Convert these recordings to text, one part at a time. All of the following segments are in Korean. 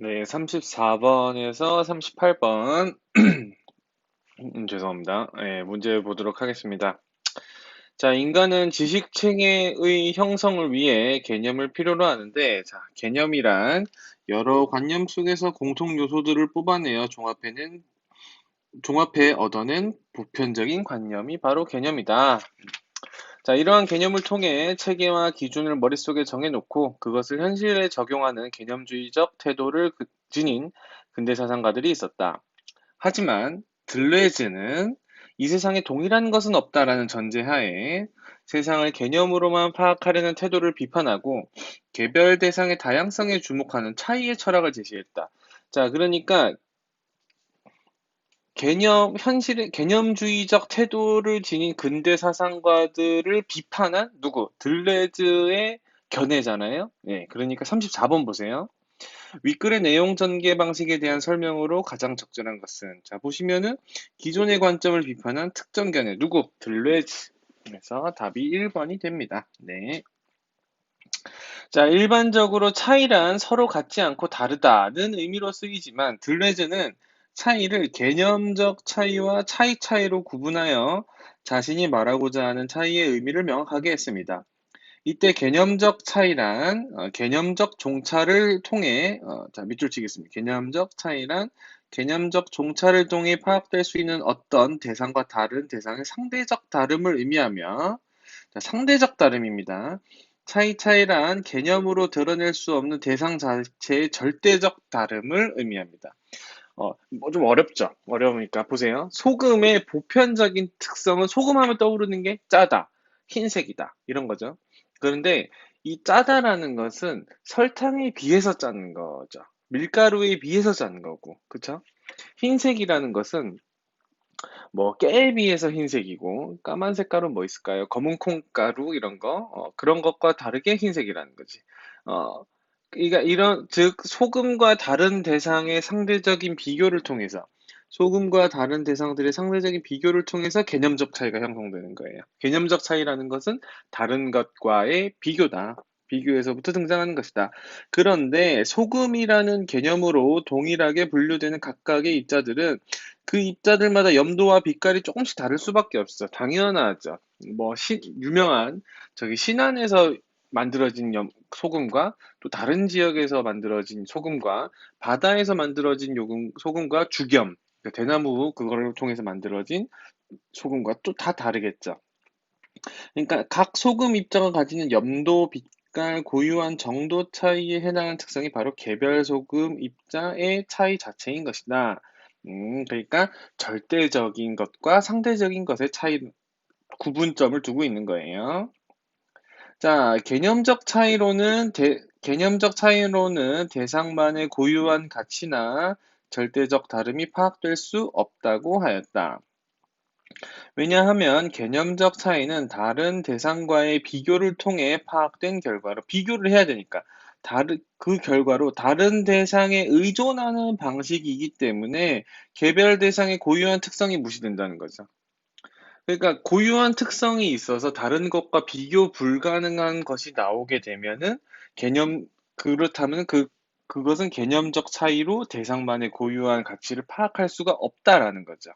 네, 34번에서 38번, 죄송합니다. 네, 문제 보도록 하겠습니다. 자, 인간은 지식 체계의 형성을 위해 개념을 필요로 하는데, 자, 개념이란 여러 관념 속에서 공통 요소들을 뽑아내어 종합해 얻어낸 보편적인 관념이 바로 개념이다. 자, 이러한 개념을 통해 체계와 기준을 머릿속에 정해놓고 그것을 현실에 적용하는 개념주의적 태도를 지닌 근대 사상가들이 있었다. 하지만 들레즈는 이 세상에 동일한 것은 없다라는 전제하에 세상을 개념으로만 파악하려는 태도를 비판하고 개별 대상의 다양성에 주목하는 차이의 철학을 제시했다. 자, 그러니까 개념주의적 태도를 지닌 근대 사상가들을 비판한 누구? 들레즈의 견해잖아요. 네, 그러니까 34번 보세요. 윗글의 내용 전개 방식에 대한 설명으로 가장 적절한 것은 자 보시면은 기존의 관점을 비판한 특정 견해 누구? 들레즈. 그래서 답이 1번이 됩니다. 네. 자, 일반적으로 차이란 서로 같지 않고 다르다는 의미로 쓰이지만 들레즈는 차이를 개념적 차이와 차이로 구분하여 자신이 말하고자 하는 차이의 의미를 명확하게 했습니다. 이때 개념적 차이란 개념적 종차를 통해 자 밑줄 치겠습니다. 개념적 차이란 개념적 종차를 통해 파악될 수 있는 어떤 대상과 다른 대상의 상대적 다름을 의미하며 자, 상대적 다름입니다. 차이란 개념으로 드러낼 수 없는 대상 자체의 절대적 다름을 의미합니다. 뭐 좀 어렵죠? 어려우니까 보세요. 소금의 보편적인 특성은 소금하면 떠오르는 게 짜다, 흰색이다, 이런 거죠. 그런데 이 짜다라는 것은 설탕에 비해서 짜는 거죠. 밀가루에 비해서 짜는 거고, 그쵸? 흰색이라는 것은 뭐 깨에 비해서 흰색이고 까만 색깔은 뭐 있을까요? 검은 콩가루 이런 거 그런 것과 다르게 흰색이라는 거지. 어, 그러니까 이런 즉 소금과 다른 대상의 상대적인 비교를 통해서 소금과 다른 대상들의 상대적인 비교를 통해서 개념적 차이가 형성되는 거예요. 개념적 차이라는 것은 다른 것과의 비교다. 비교에서부터 등장하는 것이다. 그런데 소금이라는 개념으로 동일하게 분류되는 각각의 입자들은 그 입자들마다 염도와 빛깔이 조금씩 다를 수밖에 없어. 당연하죠. 뭐, 유명한, 저기, 신안에서 만들어진 소금과 또 다른 지역에서 만들어진 소금과 바다에서 만들어진 소금과 죽염, 그러니까 대나무 그거를 통해서 만들어진 소금과 또 다 다르겠죠. 그러니까 각 소금 입자가 가지는 염도, 빛깔, 고유한 정도 차이에 해당하는 특성이 바로 개별 소금 입자의 차이 자체인 것이다. 그러니까 절대적인 것과 상대적인 것의 차이, 구분점을 두고 있는 거예요. 자, 개념적 차이로는 대상만의 고유한 가치나 절대적 다름이 파악될 수 없다고 하였다. 왜냐하면 개념적 차이는 다른 대상과의 비교를 통해 파악된 결과로 비교를 해야 되니까 그 결과로 다른 대상에 의존하는 방식이기 때문에 개별 대상의 고유한 특성이 무시된다는 거죠. 그러니까 고유한 특성이 있어서 다른 것과 비교 불가능한 것이 나오게 되면은 개념 그렇다면 그것은 개념적 차이로 대상만의 고유한 가치를 파악할 수가 없다라는 거죠.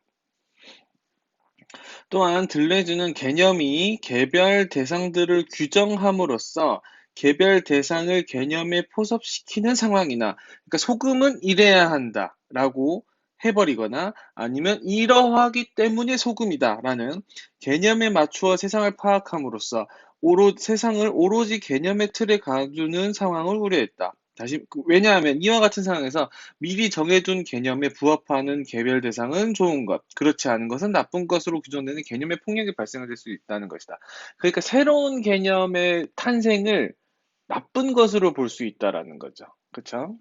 또한 들레즈는 개념이 개별 대상들을 규정함으로써 개별 대상을 개념에 포섭시키는 상황이나, 그러니까 소금은 이래야 한다라고 해버리거나 아니면 이러하기 때문에 소금이다라는 개념에 맞추어 세상을 파악함으로써 세상을 오로지 개념의 틀에 가두는 상황을 우려했다. 왜냐하면 이와 같은 상황에서 미리 정해둔 개념에 부합하는 개별 대상은 좋은 것, 그렇지 않은 것은 나쁜 것으로 규정되는 개념의 폭력이 발생될 수 있다는 것이다. 그러니까 새로운 개념의 탄생을 나쁜 것으로 볼 수 있다라는 거죠. 그렇죠?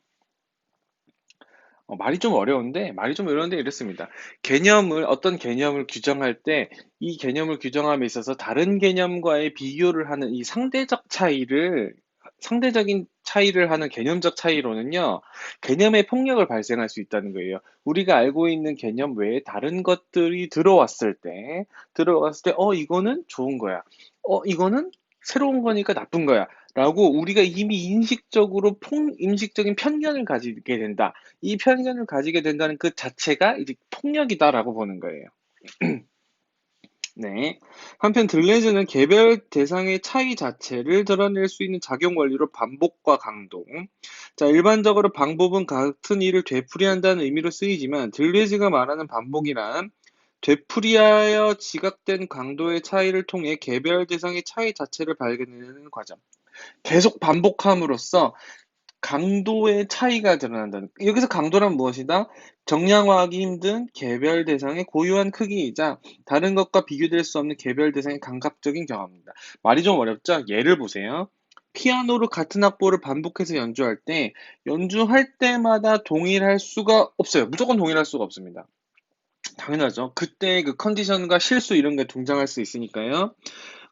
말이 좀 어려운데 이렇습니다. 어떤 개념을 규정할 때 이 개념을 규정함에 있어서 다른 개념과의 비교를 하는 이 상대적인 차이를 하는 개념적 차이로는요, 개념의 폭력을 발생할 수 있다는 거예요. 우리가 알고 있는 개념 외에 다른 것들이 이거는 좋은 거야. 이거는 새로운 거니까 나쁜 거야. 라고 우리가 이미 인식적인 편견을 가지게 된다. 이 편견을 가지게 된다는 그 자체가 이제 폭력이다라고 보는 거예요. 네. 한편 들레즈는 개별 대상의 차이 자체를 드러낼 수 있는 작용 원리로 반복과 강도. 자, 일반적으로 방법은 같은 일을 되풀이한다는 의미로 쓰이지만 들레즈가 말하는 반복이란 되풀이하여 지각된 강도의 차이를 통해 개별 대상의 차이 자체를 발견해내는 과정. 계속 반복함으로써 강도의 차이가 드러난다는. 여기서 강도란 무엇이다? 정량화하기 힘든 개별 대상의 고유한 크기이자 다른 것과 비교될 수 없는 개별 대상의 감각적인 경험입니다. 말이 좀 어렵죠? 예를 보세요. 피아노로 같은 악보를 반복해서 연주할 때 연주할 때마다 동일할 수가 없어요. 무조건 동일할 수가 없습니다. 당연하죠. 그때 그 컨디션과 실수 이런 게 등장할 수 있으니까요.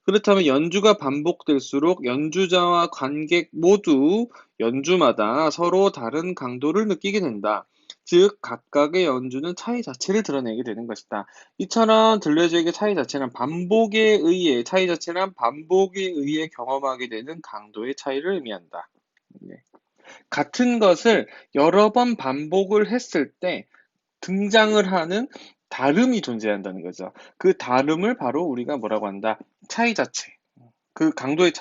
그렇다면 연주가 반복될수록 연주자와 관객 모두 연주마다 서로 다른 강도를 느끼게 된다. 즉, 각각의 연주는 차이 자체를 드러내게 되는 것이다. 이처럼 들려주에게 차이 자체란 반복에 의해 경험하게 되는 강도의 차이를 의미한다. 네. 같은 것을 여러 번 반복을 했을 때 등장을 하는 다름이 존재한다는 거죠. 그 다름을 바로 우리가 뭐라고 한다? 차이 자체. 그 강도의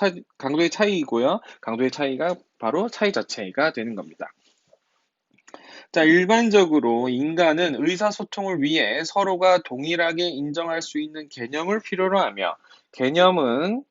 차이이고요. 강도의 차이가 바로 차이 자체가 되는 겁니다. 자, 일반적으로 인간은 의사소통을 위해 서로가 동일하게 인정할 수 있는 개념을 필요로 하며 개념은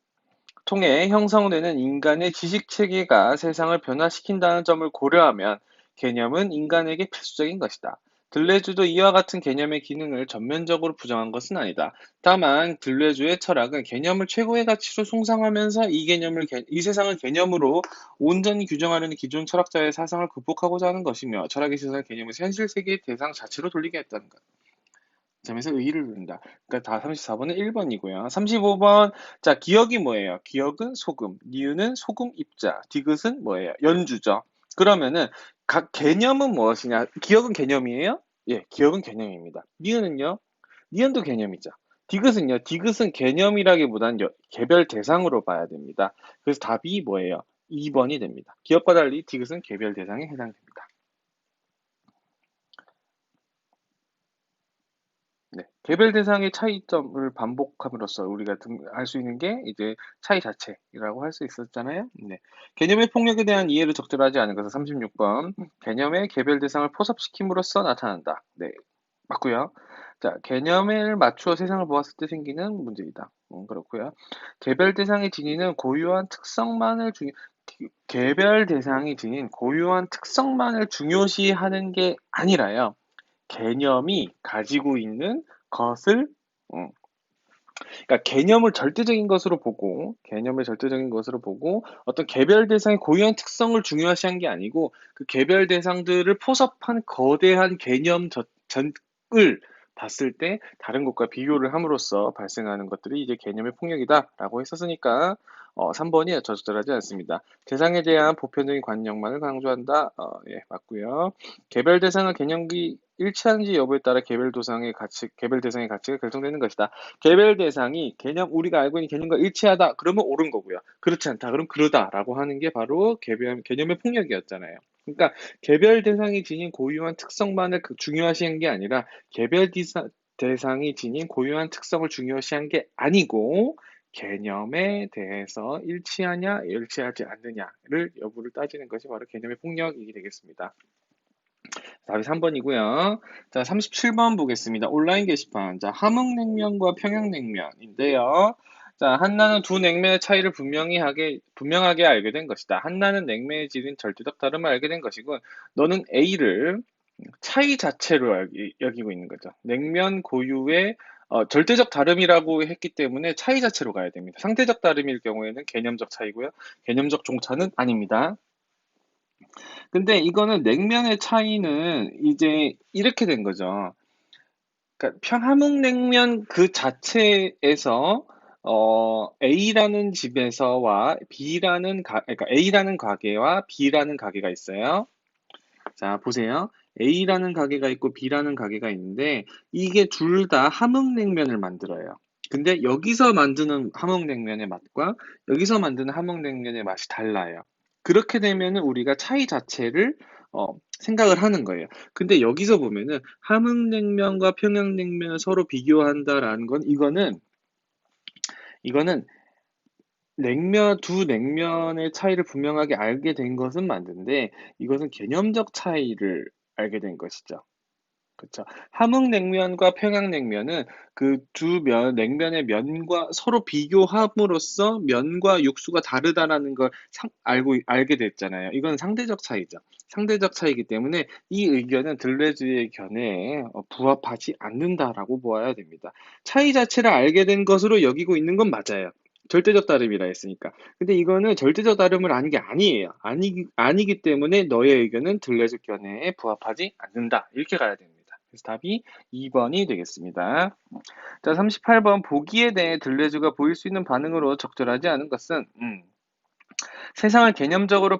통해 형성되는 인간의 지식 체계가 세상을 변화시킨다는 점을 고려하면 개념은 인간에게 필수적인 것이다. 들레주도 이와 같은 개념의 기능을 전면적으로 부정한 것은 아니다. 다만 들레주의 철학은 개념을 최고의 가치로 숭상하면서 이 세상을 개념으로 온전히 규정하려는 기존 철학자의 사상을 극복하고자 하는 것이며 철학의 시선을 개념에서 현실 세계의 대상 자체로 돌리게 했다는 것. 점에서 의의를 두른다. 그러니까 다 34번은 1번이고요. 35번. 자, 기억이 뭐예요? 기억은 소금, 니은은 소금 입자, 디귿은 뭐예요? 연주죠. 그러면은 각 개념은 무엇이냐? 기억은 개념이에요? 예, 기억은 개념입니다. 니은은요? 니은도 개념이죠. 디귿은요? 디귿은 개념이라기보다는 개별 대상으로 봐야 됩니다. 그래서 답이 뭐예요? 2번이 됩니다. 기억과 달리 디귿은 개별 대상에 해당됩니다. 네. 개별 대상의 차이점을 반복함으로써 우리가 알 수 있는 게 이제 차이 자체라고 할 수 있었잖아요. 네. 개념의 폭력에 대한 이해를 적절하지 않은 것은 36번. 개념의 개별 대상을 포섭시킴으로써 나타난다. 네. 맞고요. 자, 개념을 맞추어 세상을 보았을 때 생기는 문제이다. 그렇고요. 개별 대상의 진위는 고유한 특성만을 개별 대상이 지닌 고유한 특성만을 중요시하는 게 아니라요. 개념이 가지고 있는 것을 음, 그러니까 개념을 절대적인 것으로 보고 어떤 개별 대상의 고유한 특성을 중요시한 게 아니고 그 개별 대상들을 포섭한 거대한 개념 전을 봤을 때 다른 것과 비교를 함으로써 발생하는 것들이 이제 개념의 폭력이다라고 했었으니까 3번이 적절하지 않습니다. 대상에 대한 보편적인 관념만을 강조한다. 예, 맞고요. 개별 대상과 개념이 일치하는지 여부에 따라 개별 대상의 가치가 결정되는 것이다. 개별 대상이 우리가 알고 있는 개념과 일치하다. 그러면 옳은 거고요. 그렇지 않다. 그럼 그러다라고 하는 게 바로 개념의 폭력이었잖아요. 그러니까 개별 대상이 지닌 고유한 특성만을 중요시한 게 아니라 대상이 지닌 고유한 특성을 중요시한 게 아니고 개념에 대해서 일치하냐, 일치하지 않느냐를 여부를 따지는 것이 바로 개념의 폭력이 되겠습니다. 답이 3번이고요. 자, 37번 보겠습니다. 온라인 게시판. 자, 함흥냉면과 평양냉면인데요. 자, 한나는 두 냉면의 차이를 분명하게 알게 된 것이다. 한나는 냉면의 질인 절대적 다름을 알게 된 것이고, 너는 A를 차이 자체로 여기고 있는 거죠. 냉면 고유의 절대적 다름이라고 했기 때문에 차이 자체로 가야 됩니다. 상대적 다름일 경우에는 개념적 차이고요. 개념적 종차는 아닙니다. 근데 이거는 냉면의 차이는 이제 이렇게 된 거죠. 그러니까 함흥냉면 그 자체에서 A라는 집에서와 그러니까 A라는 가게와 B라는 가게가 있어요. 자, 보세요. A라는 가게가 있고 B라는 가게가 있는데 이게 둘 다 함흥냉면을 만들어요. 근데 여기서 만드는 함흥냉면의 맛과 여기서 만드는 함흥냉면의 맛이 달라요. 그렇게 되면은 우리가 차이 자체를 생각을 하는 거예요. 근데 여기서 보면은 함흥냉면과 평양냉면을 서로 비교한다라는 건 이거는 두 냉면의 차이를 분명하게 알게 된 것은 맞는데 이것은 개념적 차이를 알게 된 것이죠. 그쵸. 함흥냉면과 평양냉면은 그 냉면의 면과 서로 비교함으로써 면과 육수가 다르다라는 걸 알게 됐잖아요. 이건 상대적 차이죠. 상대적 차이기 때문에 이 의견은 들레즈의 견해에 부합하지 않는다라고 보아야 됩니다. 차이 자체를 알게 된 것으로 여기고 있는 건 맞아요. 절대적 다름이라 했으니까. 근데 이거는 절대적 다름을 아는 게 아니에요. 아니기 때문에 너의 의견은 들레즈 견해에 부합하지 않는다. 이렇게 가야 됩니다. 그래서 답이 2번이 되겠습니다. 자, 38번 보기에 대해 들레즈가 보일 수 있는 반응으로 적절하지 않은 것은 세상을 개념적으로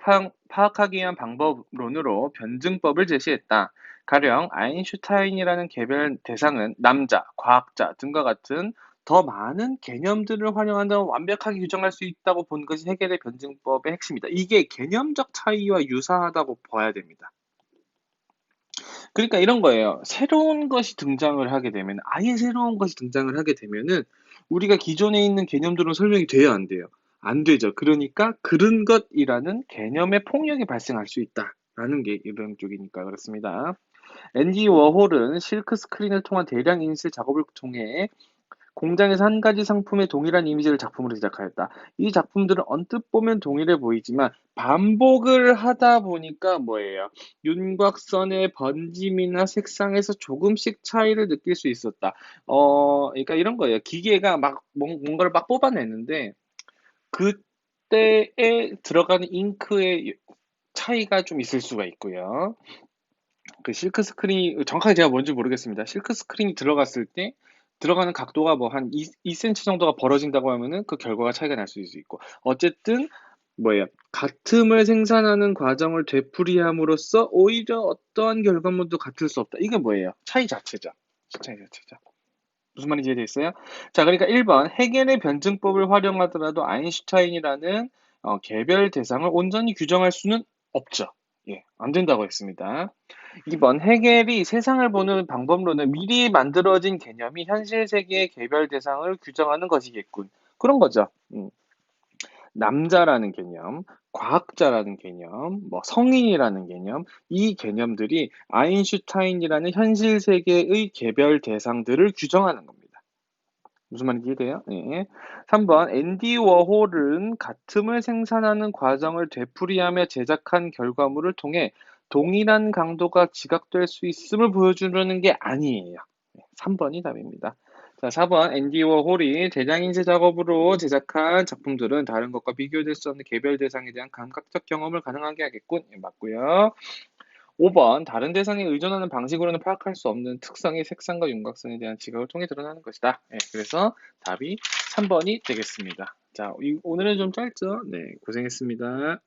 파악하기 위한 방법론으로 변증법을 제시했다. 가령 아인슈타인이라는 개별 대상은 남자, 과학자 등과 같은 더 많은 개념들을 활용한다면 완벽하게 규정할 수 있다고 본 것이 해겔의 변증법의 핵심이다. 이게 개념적 차이와 유사하다고 봐야 됩니다. 그러니까 이런 거예요. 새로운 것이 등장을 하게 되면, 아예 새로운 것이 등장을 하게 되면은, 우리가 기존에 있는 개념들은 설명이 돼야 안 돼요. 안 되죠. 그러니까, 그런 것이라는 개념의 폭력이 발생할 수 있다라는 게 이런 쪽이니까 그렇습니다. 앤디 워홀은 실크 스크린을 통한 대량 인쇄 작업을 통해 공장에서 한 가지 상품의 동일한 이미지를 작품으로 제작하였다. 이 작품들은 언뜻 보면 동일해 보이지만 반복을 하다 보니까 뭐예요? 윤곽선의 번짐이나 색상에서 조금씩 차이를 느낄 수 있었다. 그러니까 이런 거예요. 기계가 막 뭔가를 막 뽑아내는데 그때에 들어가는 잉크의 차이가 좀 있을 수가 있고요. 그 실크 스크린 정확하게 제가 뭔지 모르겠습니다. 실크 스크린이 들어갔을 때 들어가는 각도가 뭐 한 2cm 정도가 벌어진다고 하면은 그 결과가 차이가 날 수 있고 어쨌든 뭐예요? 같음을 생산하는 과정을 되풀이함으로써 오히려 어떠한 결과물도 같을 수 없다. 이게 뭐예요? 차이 자체죠. 차이 자체죠. 무슨 말인지 이해되겠어요? 자, 그러니까 1번 해겔의 변증법을 활용하더라도 아인슈타인이라는 개별 대상을 온전히 규정할 수는 없죠. 예, 안 된다고 했습니다. 2번 해겔이 세상을 보는 방법론은 미리 만들어진 개념이 현실 세계의 개별 대상을 규정하는 것이겠군. 그런 거죠. 남자라는 개념, 과학자라는 개념, 뭐 성인이라는 개념, 이 개념들이 아인슈타인이라는 현실 세계의 개별 대상들을 규정하는 겁니다. 무슨 말인지 이해돼요? 네. 3번 앤디 워홀은 같음을 생산하는 과정을 되풀이하며 제작한 결과물을 통해 동일한 강도가 지각될 수 있음을 보여주려는 게 아니에요. 3번이 답입니다. 자, 4번 앤디 워홀이 대량인쇄 작업으로 제작한 작품들은 다른 것과 비교될 수 없는 개별 대상에 대한 감각적 경험을 가능하게 하겠군. 맞고요. 5번 다른 대상에 의존하는 방식으로는 파악할 수 없는 특성의 색상과 윤곽선에 대한 지각을 통해 드러나는 것이다. 네, 그래서 답이 3번이 되겠습니다. 자, 오늘은 좀 짧죠? 네, 고생했습니다.